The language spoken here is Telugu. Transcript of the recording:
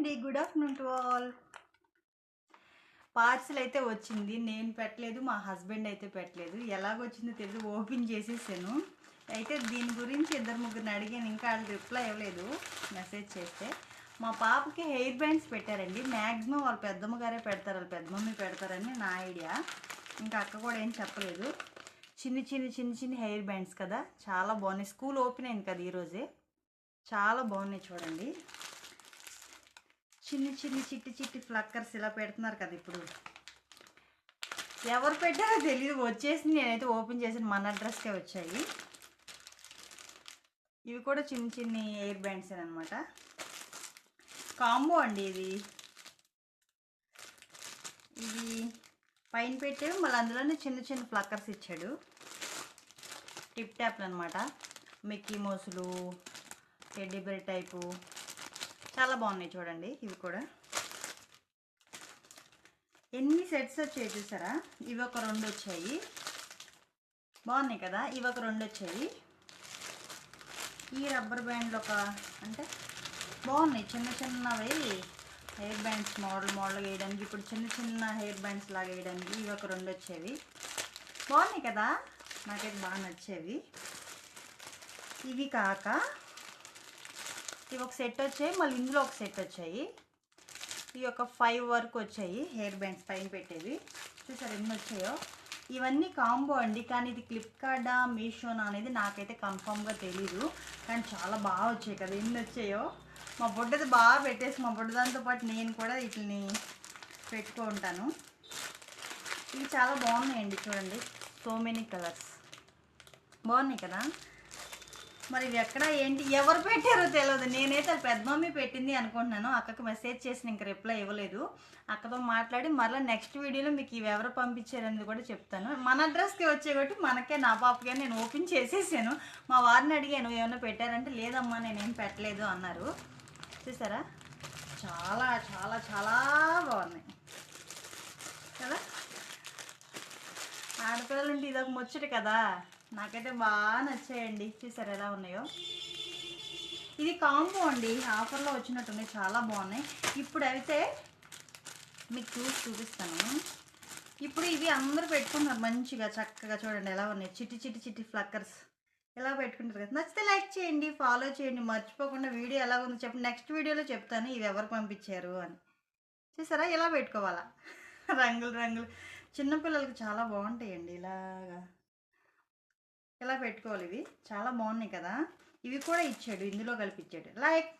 అండి, good afternoon to all. Parcel అయితే వచ్చింది. నేను పెట్టలేదు, మా హస్బెండ్ అయితే పెట్టలేదు. ఎలాగొచ్చిందో తెలియదు, ఓపెన్ చేసేసాను. అయితే దీని గురించి ఇద్దరు ముగ్గురిని అడిగాను, ఇంకా వాళ్ళు రిప్లై ఇవ్వలేదు మెసేజ్ చేస్తే. మా పాపకి హెయిర్ బ్యాండ్స్ పెట్టారండి. మ్యాక్సిమం వాళ్ళ పెద్దమ్మ గారే పెడతారు, వాళ్ళ పెద్దమమ్మీ పెడతారని నా ఐడియా. ఇంకా అక్క కూడా ఏం చెప్పలేదు. చిన్ని హెయిర్ బ్యాండ్స్ కదా, చాలా బాగున్నాయి. స్కూల్ ఓపెన్ అయింది కదా ఈరోజే, చాలా బాగున్నాయి చూడండి. చిట్టి ఫ్లక్కర్స్ ఇలా పెడుతున్నారు కదా ఇప్పుడు. ఎవరు పెట్టారో తెలియదు, వచ్చేసింది. నేనైతే ఓపెన్ చేసిన మన అడ్రస్కే వచ్చాయి. ఇవి కూడా చిన్ని ఎయిర్ బ్యాండ్స్ అనమాట. కాంబో అండి ఇది పైన పెట్టేవి, మళ్ళీ అందులోనే చిన్న ఫ్లక్కర్స్ ఇచ్చాడు. టిప్ ట్యాప్లు అనమాట. మిక్కీ మోసులు, టెడ్డీ బేర్ టైపు చాలా బాగున్నాయి చూడండి. ఇవి కూడా ఎన్ని సెట్స్ వచ్చాయి చూసారా. ఇవి ఒక 2 వచ్చాయి, బాగున్నాయి కదా. ఇవి ఒక 2 వచ్చాయి. ఈ రబ్బర్ బ్యాండ్లు ఒక అంటే బాగున్నాయి, చిన్నవి హెయిర్ బ్యాండ్స్ మోడల్ వేయడానికి. ఇప్పుడు చిన్న హెయిర్ బ్యాండ్స్ లాగా వేయడానికి ఇవి ఒక 2 వచ్చేవి. బాగున్నాయి కదా, నాకైతే బాగా నచ్చేవి. ఇవి కాక ఇవి ఒక సెట్ వచ్చాయి, మళ్ళీ ఇందులో ఒక సెట్ వచ్చాయి. ఇవి ఒక 5 వరకు వచ్చాయి హెయిర్ బ్యాండ్స్ పైన పెట్టేవి. చూసారు ఎన్ని వచ్చాయో. ఇవన్నీ కాంబో అండి, కానీ ఇది ఫ్లిప్కార్టా మీషోనా అనేది నాకైతే కన్ఫామ్గా తెలీదు. కానీ చాలా బాగా వచ్చాయి కదా, ఎన్ని వచ్చాయో. మా బొడ్డది బాగా పెట్టేసి, మా బొడ్డ దాంతో పాటు నేను కూడా వీటిని పెట్టుకుంటాను. ఇవి చాలా బాగున్నాయండి చూడండి, సో మెనీ కలర్స్ బాగున్నాయి కదా. మరి ఇవి ఎక్కడ ఏంటి ఎవరు పెట్టారో తెలియదు. నేనైతే పెద్ద మమ్మీ పెట్టింది అనుకుంటున్నాను. అక్కకు మెసేజ్ చేసి ఇంక రిప్లై ఇవ్వలేదు. అక్కతో మాట్లాడి మరలా నెక్స్ట్ వీడియోలో మీకు ఇవి ఎవరు పంపించారనేది కూడా చెప్తాను. మన అడ్రస్కి వచ్చే కాబట్టి మనకే, నా పాపకే నేను ఓపెన్ చేసేసాను. మా వారిని అడిగాను ఏమైనా పెట్టారంటే లేదమ్మా నేనేం పెట్టలేదు అన్నారు. చూసారా, చాలా చాలా చాలా బాగున్నాయి కదా. ఆడపిల్లలు ఉంటే ఇదొక ముచ్చట కదా, నాకైతే బాగా నచ్చాయండి. చూసారు ఎలా ఉన్నాయో. ఇది కాంబో అండి, ఆఫర్లో వచ్చినట్టున్నాయి, చాలా బాగున్నాయి. ఇప్పుడు అయితే మీకు చూపిస్తాను. ఇప్పుడు ఇవి అందరూ పెట్టుకుంటున్నారు మంచిగా చక్కగా. చూడండి ఎలా ఉన్నాయి, చిట్టి ఫ్లక్కర్స్ ఎలా పెట్టుకుంటారు కదా. నచ్చితే లైక్ చేయండి, ఫాలో చేయండి, మర్చిపోకుండా. వీడియో ఎలా ఉందో చెప్పండి, నెక్స్ట్ వీడియోలో చెప్తాను ఇవి ఎవరు పంపించారు అని. చూసారా ఎలా పెట్టుకోవాలా, రంగులు చిన్నపిల్లలకి చాలా బాగుంటాయండి. ఇలా పెట్టుకోవాలి. ఇవి చాలా బాగున్నాయి కదా. ఇవి కూడా ఇచ్చాడు, ఇందులో కలిపి ఇచ్చాడు. లైక్